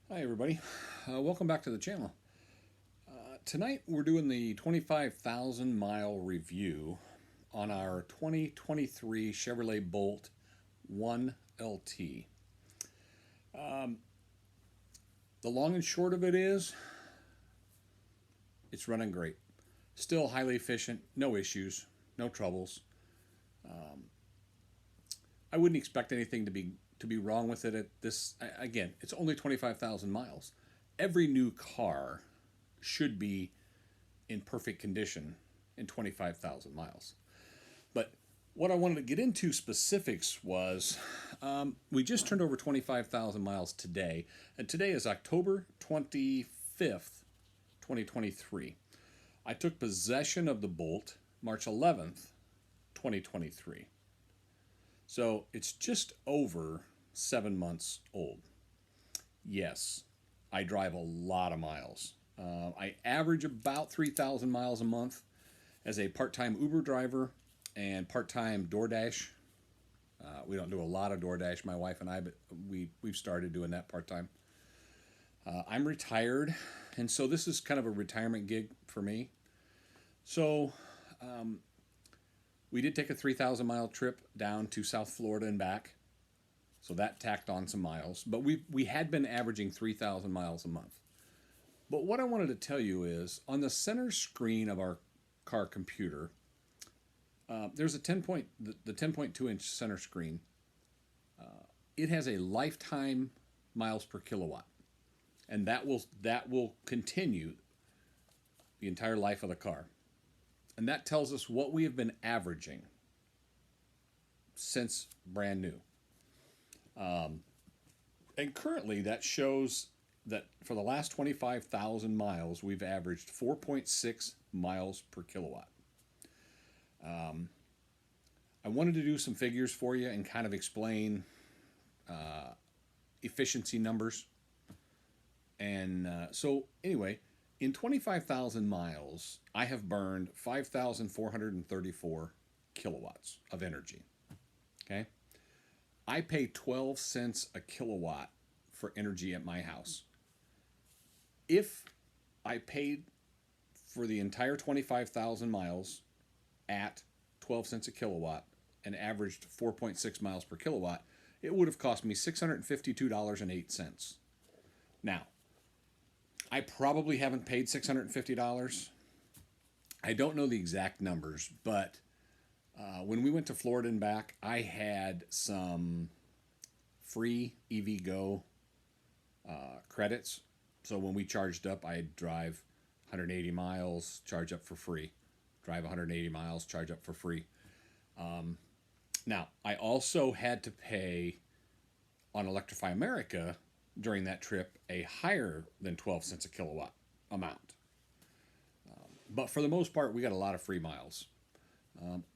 Hi everybody, welcome back to the channel. Tonight we're doing the 25,000 mile review on our 2023 Chevrolet Bolt 1LT. The long and short of it is, it's running great. Still highly efficient, no issues, no troubles. I wouldn't expect anything to be wrong with it at this. Again, it's only 25,000 miles. Every new car should be in perfect condition in 25,000 miles. But what I wanted to get into specifics was we just turned over 25,000 miles today, and today is October 25th, 2023. I took possession of the Bolt March 11th, 2023. So it's just over 7 months old. Yes, I drive a lot of miles. I average about 3,000 miles a month as a part-time Uber driver and part-time DoorDash. We don't do a lot of DoorDash, my wife and I, but we've started doing that part-time. I'm retired, and so this is kind of a retirement gig for me. So we did take a 3,000 mile trip down to South Florida and back. So that tacked on some miles, but we had been averaging 3,000 miles a month. But what I wanted to tell you is on the center screen of our car computer, there's a 10.2 inch center screen. It has a lifetime miles per kilowatt, and that will continue the entire life of the car. And that tells us what we have been averaging since brand new. And currently that shows that for the last 25,000 miles, we've averaged 4.6 miles per kilowatt. I wanted to do some figures for you and kind of explain efficiency numbers. And so anyway, in 25,000 miles, I have burned 5,434 kilowatts of energy. Okay? I pay 12 cents a kilowatt for energy at my house. If I paid for the entire 25,000 miles at 12 cents a kilowatt and averaged 4.6 miles per kilowatt, it would have cost me $652.08. Now, I probably haven't paid $650. I don't know the exact numbers, but when we went to Florida and back, I had some free EVgo credits. So when we charged up, I'd drive 180 miles, charge up for free. Drive 180 miles, charge up for free. Now, I also had to pay on Electrify America during that trip a higher than 12 cents a kilowatt amount. But for the most part, we got a lot of free miles.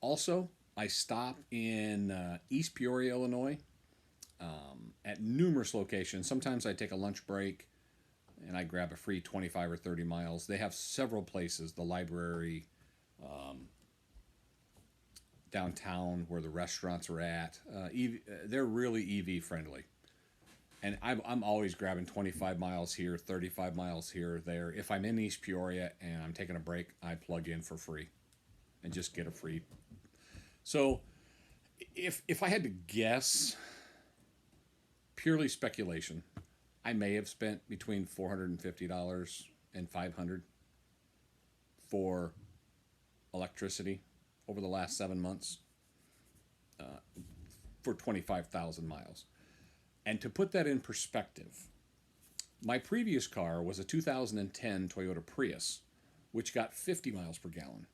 Also, I stop in East Peoria, Illinois, at numerous locations. Sometimes I take a lunch break and I grab a free 25 or 30 miles. They have several places, the library, downtown where the restaurants are at. They're really EV friendly. And I'm always grabbing 25 miles here, 35 miles here, there. If I'm in East Peoria and I'm taking a break, I plug in for free and just get a free. So if I had to guess, purely speculation, I may have spent between $450 and $500 for electricity over the last 7 months for 25,000 miles. And to put that in perspective, my previous car was a 2010 Toyota Prius, which got 50 miles per gallon.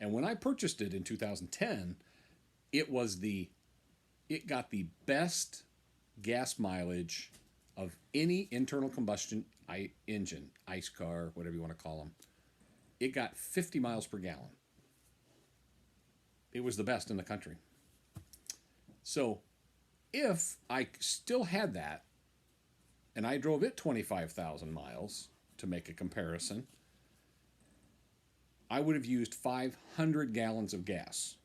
And when I purchased it in 2010, it got the best gas mileage of any internal combustion engine, ICE car, whatever you want to call them. It got 50 miles per gallon. It was the best in the country. So if I still had that and I drove it 25,000 miles to make a comparison, I would have used 500 gallons of gas.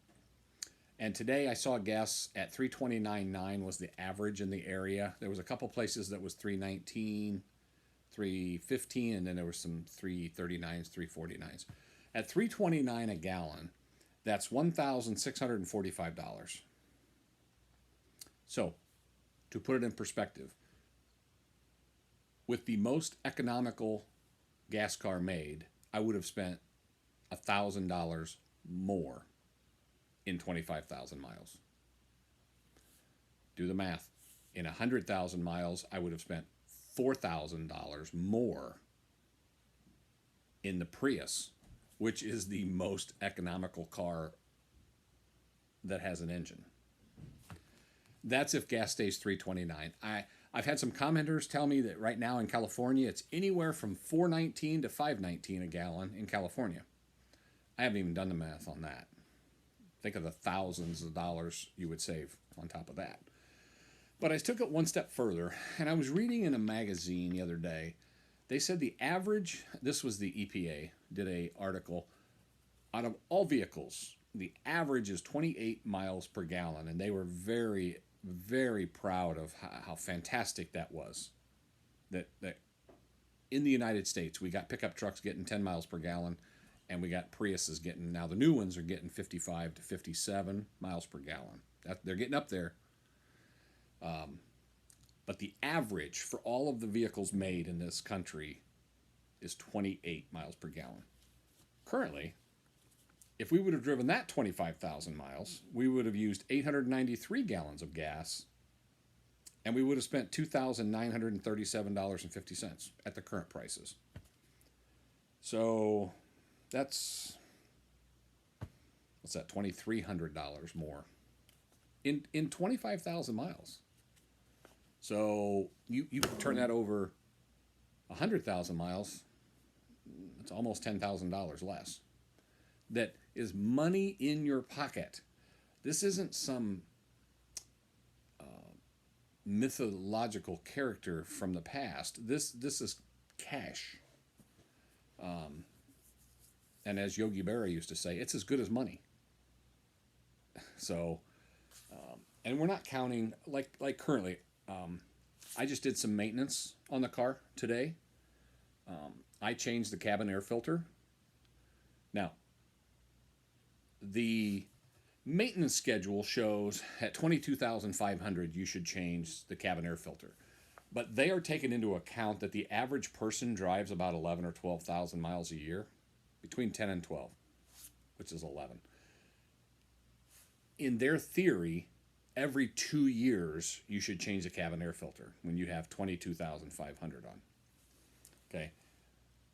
And today I saw gas at 329.9 was the average in the area. There was a couple places that was 319. 315, and then there was some 339s, 349s. At 329 a gallon, that's $1,645. So, to put it in perspective, with the most economical gas car made, I would have spent $1,000 more in 25,000 miles. Do the math. In 100,000 miles, I would have spent $4,000 more in the Prius, which is the most economical car that has an engine. That's if gas stays 329. I've had some commenters tell me that right now in California, it's anywhere from 419 to 519 a gallon in California. I haven't even done the math on that. Think of the thousands of dollars you would save on top of that. But I took it one step further, and I was reading in a magazine the other day. They said the average, this was the EPA, did an article, out of all vehicles, the average is 28 miles per gallon, and they were very, very proud of how fantastic that was. That in the United States, we got pickup trucks getting 10 miles per gallon, and we got Priuses getting, now the new ones are getting 55 to 57 miles per gallon. They're getting up there. But the average for all of the vehicles made in this country is 28 miles per gallon. Currently, if we would have driven that 25,000 miles, we would have used 893 gallons of gas, and we would have spent $2,937.50 at the current prices. So that's, what's that, $2,300 more in 25,000 miles. So you turn that over 100,000 miles, it's almost $10,000 less. That is money in your pocket. This isn't some mythological character from the past. This is cash. And as Yogi Berra used to say, it's as good as money. So, and we're not counting, like currently, I just did some maintenance on the car today. I changed the cabin air filter. Now, the maintenance schedule shows at 22,500 you should change the cabin air filter. But they are taking into account that the average person drives about 11 or 12,000 miles a year, between 10 and 12, which is 11. In their theory, every 2 years you should change the cabin air filter when you have 22,500 on. Okay.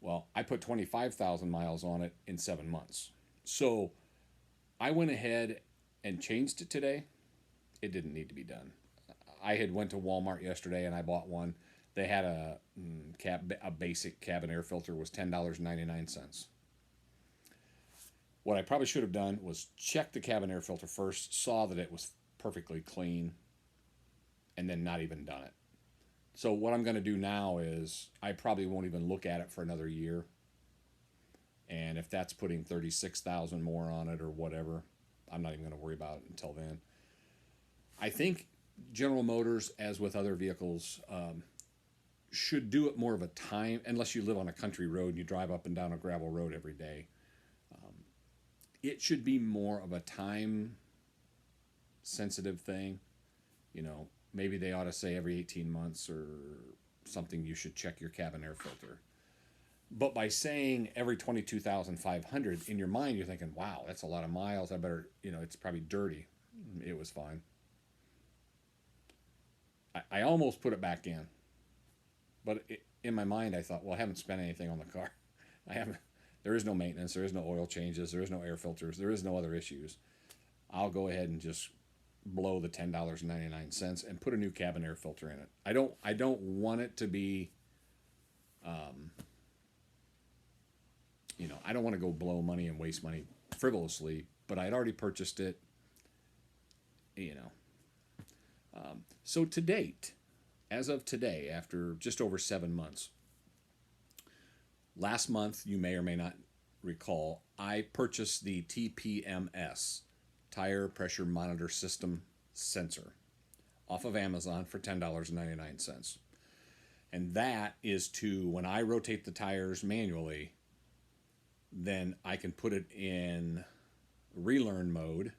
Well, I put 25,000 miles on it in 7 months. So I went ahead and changed it today. It didn't need to be done. I had went to Walmart yesterday and I bought one. They had a basic cabin air filter, was $10.99. What I probably should have done was check the cabin air filter first, saw that it was perfectly clean, and then not even done it. So what I'm going to do now is I probably won't even look at it for another year. And if that's putting 36,000 more on it or whatever, I'm not even going to worry about it until then. I think General Motors, as with other vehicles, should do it more of a time, unless you live on a country road and you drive up and down a gravel road every day. It should be more of a time sensitive thing. You know, maybe they ought to say every 18 months or something you should check your cabin air filter. But by saying every 22,500, in your mind you're thinking, wow, that's a lot of miles. I better, it's probably dirty. It was fine. I almost put it back in. But in my mind I thought, well, I haven't spent anything on the car. There is no maintenance, there is no oil changes, there is no air filters, there is no other issues. I'll go ahead and just blow the $10.99 and put a new cabin air filter in it. I don't want it to be, I don't want to go blow money and waste money frivolously, but I'd already purchased it, So to date, as of today, after just over 7 months, last month, you may or may not recall, I purchased the TPMS, Tire Pressure Monitor System sensor, off of Amazon for $10.99. And that is to, when I rotate the tires manually, then I can put it in relearn mode,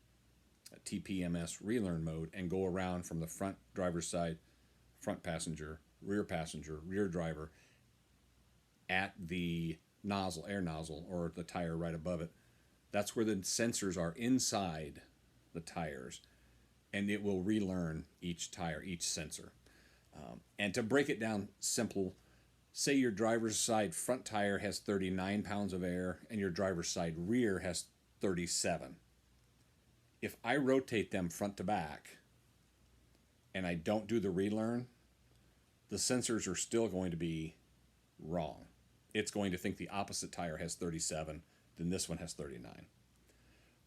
TPMS relearn mode, and go around from the front driver's side, front passenger, rear driver, at the nozzle, air nozzle, or the tire right above it. That's where the sensors are inside the tires, and it will relearn each tire, each sensor. And to break it down simple, say your driver's side front tire has 39 pounds of air and your driver's side rear has 37. If I rotate them front to back and I don't do the relearn, the sensors are still going to be wrong. It's going to think the opposite tire has 37, then this one has 39.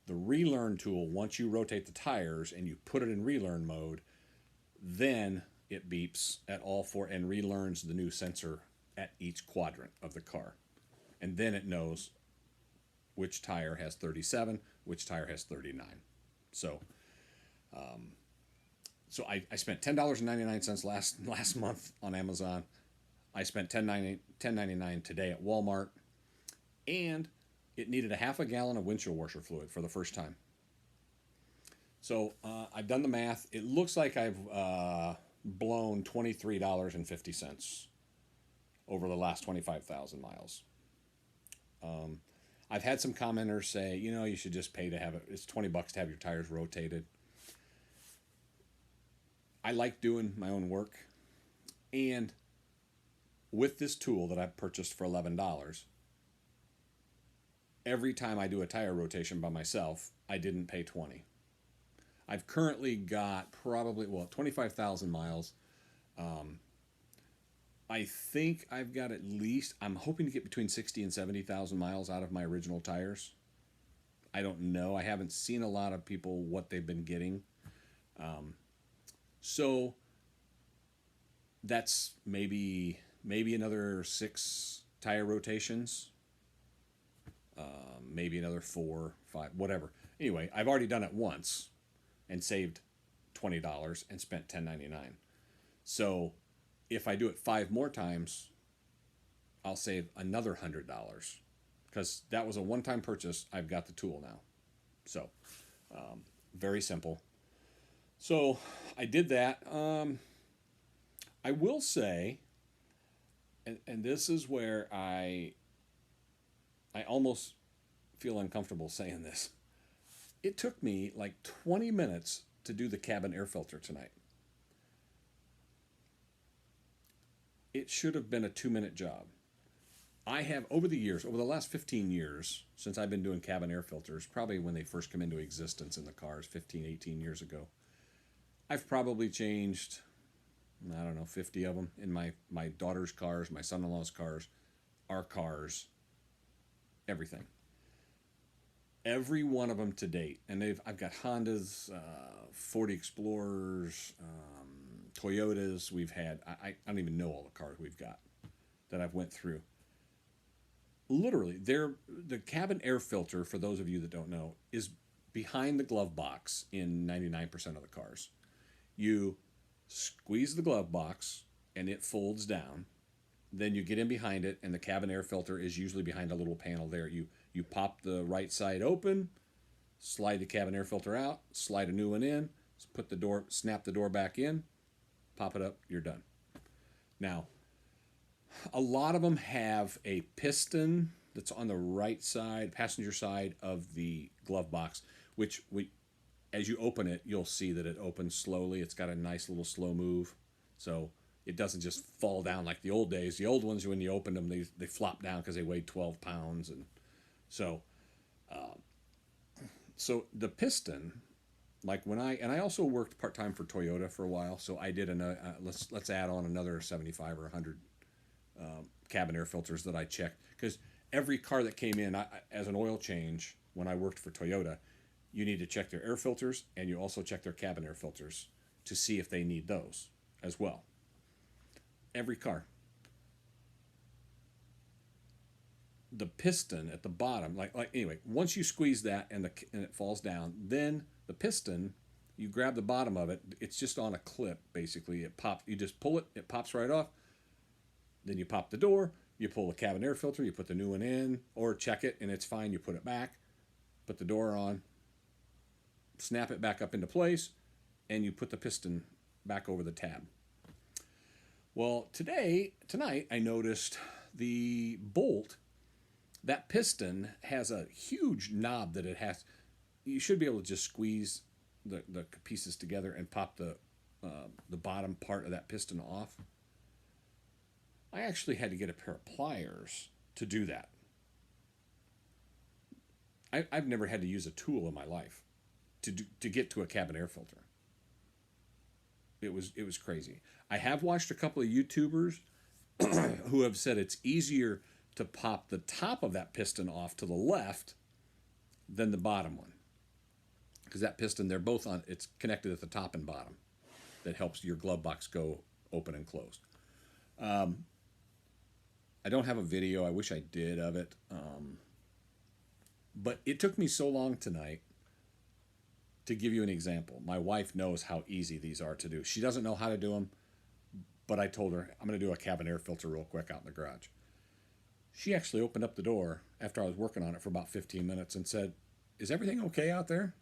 The relearn tool, once you rotate the tires and you put it in relearn mode, then it beeps at all four and relearns the new sensor at each quadrant of the car. And then it knows which tire has 37, which tire has 39. So I spent $10.99 last month on Amazon. I spent $10.99 today at Walmart, and it needed a half a gallon of windshield washer fluid for the first time. So I've done the math. It looks like I've blown $23.50 over the last 25,000 miles. I've had some commenters say, you should just pay to have it. It's $20 to have your tires rotated. I like doing my own work. And with this tool that I purchased for $11, every time I do a tire rotation by myself, I didn't pay $20. I've currently got probably, 25,000 miles. I think I've got at least, I'm hoping to get between 60 and 70,000 miles out of my original tires. I don't know. I haven't seen a lot of people what they've been getting. So that's maybe another 6 tire rotations. Maybe another 4, 5, whatever. Anyway, I've already done it once and saved $20 and spent $10.99. So if I do it 5 more times, I'll save another $100 because that was a one-time purchase. I've got the tool now. So very simple. So I did that. I will say, and this is where I almost feel uncomfortable saying this. It took me like 20 minutes to do the cabin air filter tonight. It should have been a 2-minute job. I have, over the last 15 years, since I've been doing cabin air filters, probably when they first come into existence in the cars, 15, 18 years ago, I've probably changed, 50 of them in my daughter's cars, my son-in-law's cars, our cars, everything. Every one of them to date, and I've got Hondas, Ford Explorers, Toyotas. We've had, I don't even know all the cars we've got that I've went through. Literally, the cabin air filter, for those of you that don't know, is behind the glove box in 99% of the cars. You squeeze the glove box and it folds down. Then you get in behind it, and the cabin air filter is usually behind a little panel there. You pop the right side open, slide the cabin air filter out, slide a new one in, snap the door back in, pop it up, you're done. Now, a lot of them have a piston that's on the right side, passenger side of the glove box, which as you open it, you'll see that it opens slowly. It's got a nice little slow move. So it doesn't just fall down like the old days. The old ones, when you opened them, they flop down because they weighed 12 pounds. And so the piston, like I also worked part-time for Toyota for a while. So I did let's add on another 75 or 100 cabin air filters that I checked, because every car that came in as an oil change when I worked for Toyota, you need to check their air filters, and you also check their cabin air filters to see if they need those as well. Every car. The piston at the bottom, anyway, once you squeeze that and it falls down, then the piston, you grab the bottom of it. It's just on a clip, basically. It pops. You just pull it. It pops right off. Then you pop the door, you pull the cabin air filter, you put the new one in, or check it and it's fine, you put it back, put the door on, snap it back up into place, and you put the piston back over the tab. Well, tonight, I noticed the Bolt, that piston has a huge knob that it has. You should be able to just squeeze the pieces together and pop the bottom part of that piston off. I actually had to get a pair of pliers to do that. I've never had to use a tool in my life to get to a cabin air filter. It was crazy. I have watched a couple of YouTubers who have said it's easier to pop the top of that piston off to the left than the bottom one, because that piston, they're both on, it's connected at the top and bottom. That helps your glove box go open and closed. I don't have a video. I wish I did of it. But it took me so long tonight to give you an example. My wife knows how easy these are to do. She doesn't know how to do them, but I told her, I'm going to do a cabin air filter real quick out in the garage. She actually opened up the door after I was working on it for about 15 minutes and said, "Is everything okay out there?"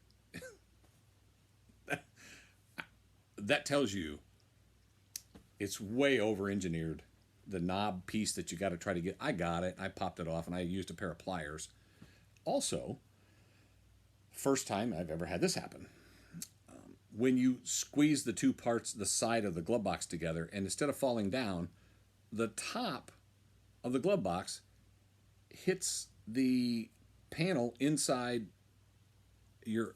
That tells you it's way over-engineered. The knob piece that you got to try to get, I got it. I popped it off, and I used a pair of pliers. Also, first time I've ever had this happen. When you squeeze the two parts, the side of the glove box together, and instead of falling down, the top of the glove box hits the panel inside your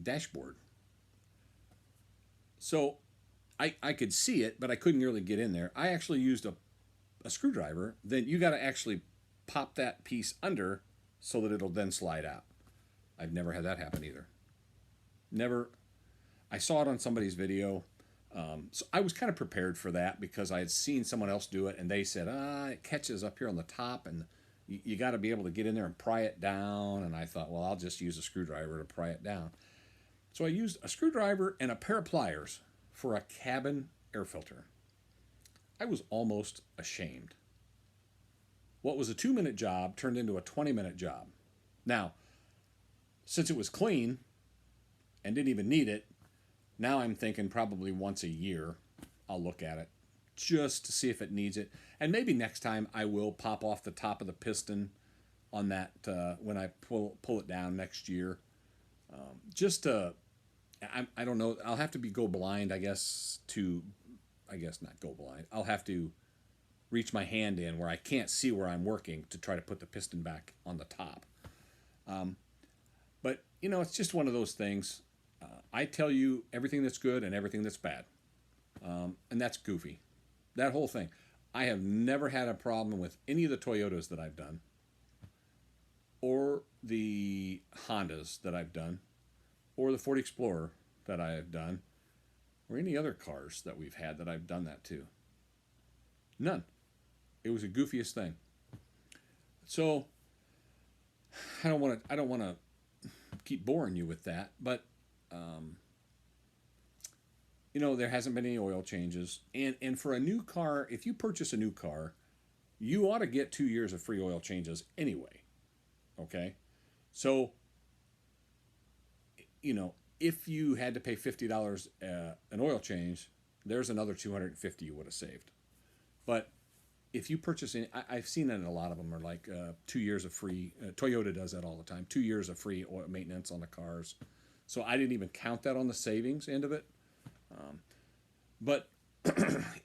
dashboard. So I could see it, but I couldn't really get in there. I actually used a screwdriver. Then you got to actually pop that piece under so that it'll then slide out. I've never had that happen either. Never. I saw it on somebody's video. So I was kind of prepared for that because I had seen someone else do it, and they said, it catches up here on the top, and you got to be able to get in there and pry it down. And I thought, well, I'll just use a screwdriver to pry it down. So I used a screwdriver and a pair of pliers for a cabin air filter. I was almost ashamed. What was a 2-minute job turned into a 20-minute job. Now, since it was clean and didn't even need it, now I'm thinking probably once a year I'll look at it just to see if it needs it. And maybe next time I will pop off the top of the piston on that when I pull it down next year. Just to, I don't know, I'll have to go blind, I guess not go blind. I'll have to reach my hand in where I can't see where I'm working to try to put the piston back on the top. But, it's just one of those things. I tell you everything that's good and everything that's bad. And that's goofy. That whole thing. I have never had a problem with any of the Toyotas that I've done, or the Hondas that I've done, or the Ford Explorer that I have done, or any other cars that we've had that I've done that to. None. It was the goofiest thing. So I don't want to keep boring you with that, but there hasn't been any oil changes, and for a new car, if you purchase a new car, you ought to get 2 years of free oil changes anyway. Okay, so if you had to pay $50 an oil change, there's another $250 you would have saved. But if you purchase I've seen that in a lot of them are like 2 years of free. Toyota does that all the time. 2 years of free oil maintenance on the cars. So I didn't even count that on the savings end of it. But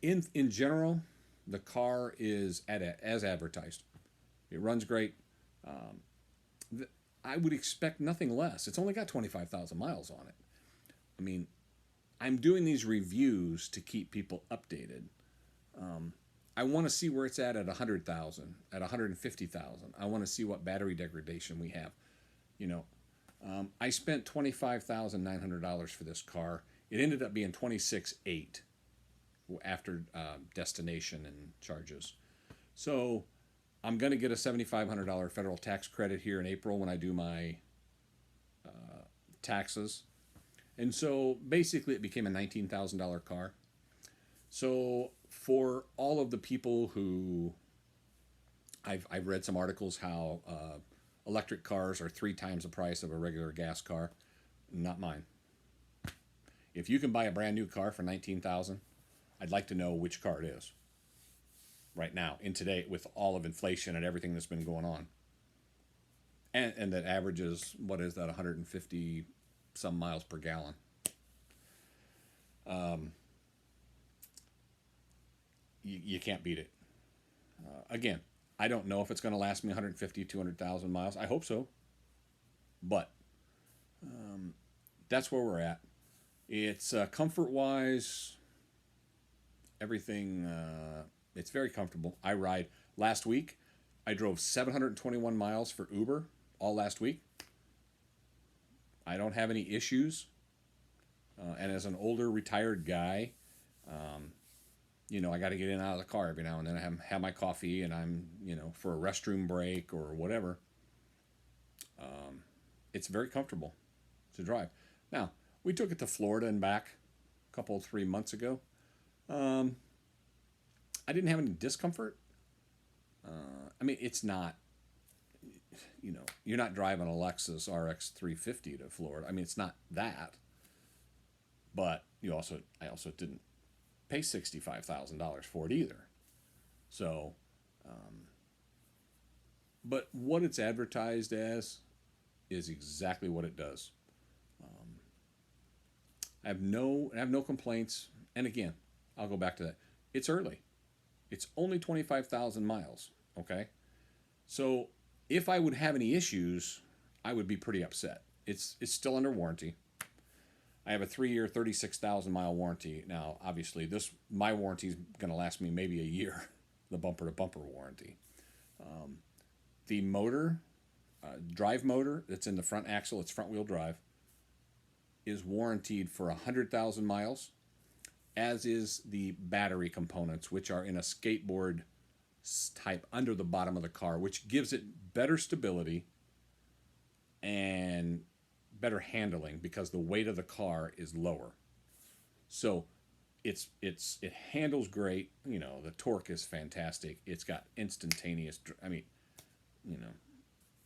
in general, the car is as advertised. It runs great. I would expect nothing less. It's only got 25,000 miles on it. I mean, I'm doing these reviews to keep people updated. I want to see where it's at 100,000, at 150,000. I want to see what battery degradation we have. I spent $25,900 for this car. It ended up being $26,800 after destination and charges. So I'm going to get a $7,500 federal tax credit here in April when I do my taxes. And so basically it became a $19,000 car. So for all of the people who I've read some articles how electric cars are 3 times the price of a regular gas car. Not mine. If you can buy a brand new car for 19,000, I'd like to know which car it is. Right now, in today, with all of inflation and everything that's been going on, and that averages, what is that, 150 some miles per gallon. You can't beat it. Again, I don't know if it's going to last me 150, 200,000 miles. I hope so. But that's where we're at. It's comfort-wise, everything, it's very comfortable. I ride. Last week, I drove 721 miles for Uber all last week. I don't have any issues. And as an older retired guy, I got to get in and out of the car every now and then. I have my coffee, and I'm, for a restroom break or whatever. It's very comfortable to drive. Now, we took it to Florida and back a 3 months ago. I didn't have any discomfort. It's not, you're not driving a Lexus RX 350 to Florida. It's not that. But I also didn't pay $65,000 for it either. So, but what it's advertised as is exactly what it does. I have no complaints. And again, I'll go back to that. It's early. It's only 25,000 miles. Okay. So if I would have any issues, I would be pretty upset. It's still under warranty. I have a 3-year, 36,000 mile warranty. Now, obviously, my warranty is going to last me maybe a year, the bumper to bumper warranty. The motor, drive motor that's in the front axle, it's front wheel drive, is warranted for 100,000 miles, as is the battery components, which are in a skateboard type under the bottom of the car, which gives it better stability and better handling because the weight of the car is lower. So it handles great. The torque is fantastic. It's got instantaneous.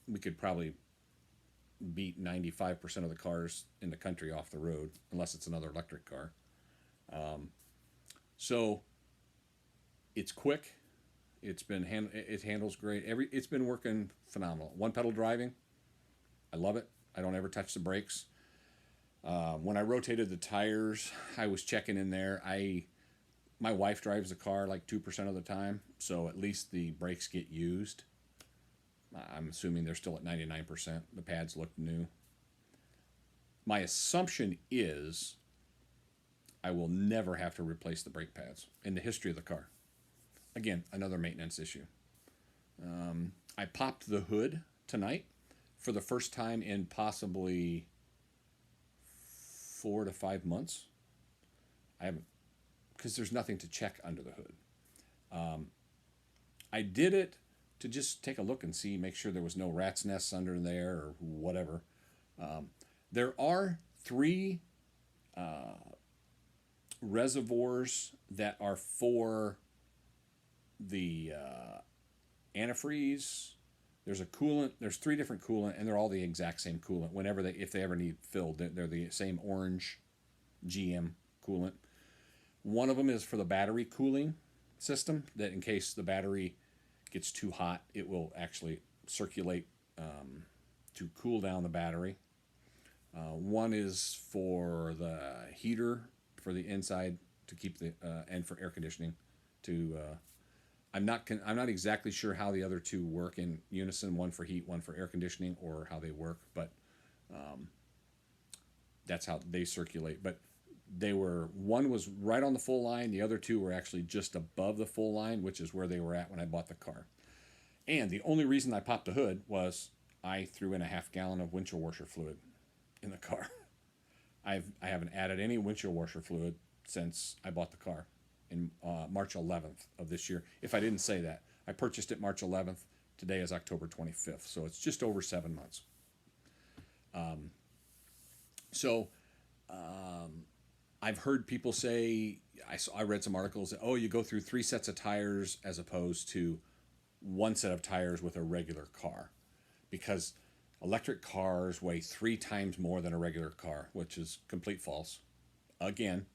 We could probably beat 95% of the cars in the country off the road, unless it's another electric car. So it's quick. It handles great. It's been working phenomenal. One pedal driving, I love it. I don't ever touch the brakes. When I rotated the tires, I was checking in there. My wife drives the car like 2% of the time, so at least the brakes get used. I'm assuming they're still at 99%. The pads look new. My assumption is I will never have to replace the brake pads in the history of the car. Again, another maintenance issue. I popped the hood tonight for the first time in possibly 4 to 5 months. I haven't, because there's nothing to check under the hood. I did it to just take a look and make sure there was no rat's nests under there or whatever. There are 3 reservoirs that are for the antifreeze. There's a coolant. There's 3 different coolant, and they're all the exact same coolant. If they ever need filled, they're the same orange GM coolant. One of them is for the battery cooling system, that in case the battery gets too hot, it will actually circulate to cool down the battery. One is for the heater for the inside to keep and for air conditioning. I'm not exactly sure how the other 2 work in unison. One for heat, one for air conditioning, or how they work. But that's how they circulate. But one was right on the full line. The other 2 were actually just above the full line, which is where they were at when I bought the car. And the only reason I popped the hood was I threw in a half gallon of windshield washer fluid in the car. I haven't added any windshield washer fluid since I bought the car in March 11th of this year. If I didn't say that, I purchased it March 11th. Today is October 25th, so it's just over 7 months. I've heard people say, I read some articles that, oh, you go through 3 sets of tires as opposed to 1 set of tires with a regular car, because electric cars weigh 3 times more than a regular car, which is complete false. Again,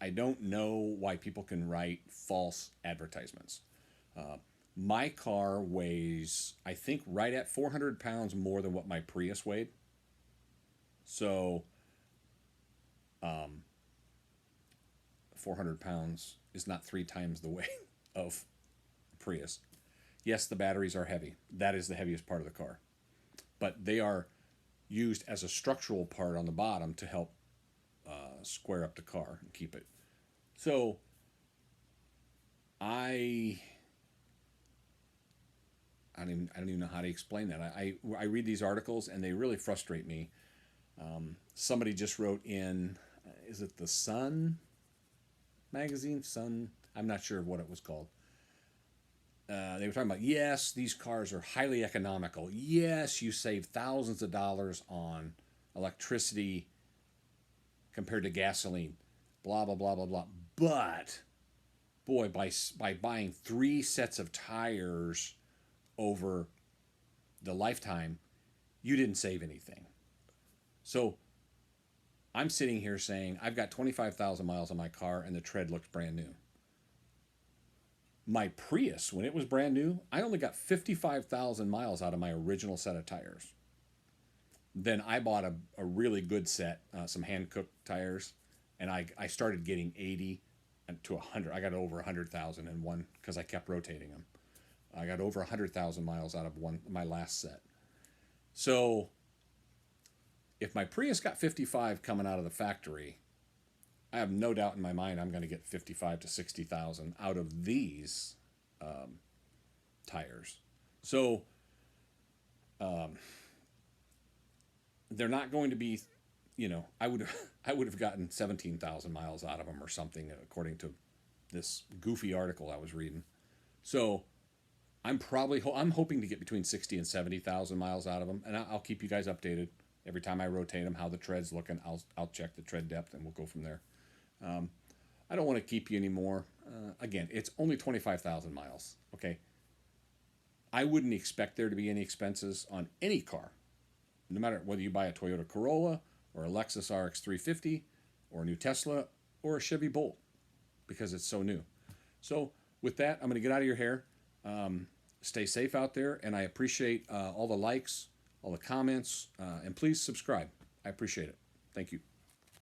I don't know why people can write false advertisements. My car weighs, I think, right at 400 pounds more than what my Prius weighed. So 400 pounds is not 3 times the weight of Prius. Yes, the batteries are heavy. That is the heaviest part of the car. But they are used as a structural part on the bottom to help square up the car and keep it. So I I don't even know how to explain that. I read these articles and they really frustrate me. Somebody just wrote in, is it the Sun magazine? Sun? I'm not sure what it was called. They were talking about, yes, these cars are highly economical. Yes, you save thousands of dollars on electricity compared to gasoline. Blah, blah, blah, blah, blah. But, boy, by buying 3 sets of tires over the lifetime, you didn't save anything. So I'm sitting here saying I've got 25,000 miles on my car and the tread looks brand new. My Prius, when it was brand new, I only got 55,000 miles out of my original set of tires. Then I bought a really good set, some hand-cooked tires, and I started getting 80 to 100. I got over 100,000 in one because I kept rotating them. I got over 100,000 miles out of my last set. So if my Prius got 55 coming out of the factory, I have no doubt in my mind I'm going to get 55 to 60,000 out of these tires. So they're not going to be, I would have gotten 17,000 miles out of them or something, according to this goofy article I was reading. So I'm hoping to get between 60 and 70,000 miles out of them, and I'll keep you guys updated every time I rotate them, how the tread's looking. I'll check the tread depth and we'll go from there. I don't want to keep you anymore. Again, it's only 25,000 miles. Okay. I wouldn't expect there to be any expenses on any car, no matter whether you buy a Toyota Corolla or a Lexus RX 350 or a new Tesla or a Chevy Bolt, because it's so new. So with that, I'm going to get out of your hair. Stay safe out there, and I appreciate all the likes, all the comments, and please subscribe. I appreciate it. Thank you.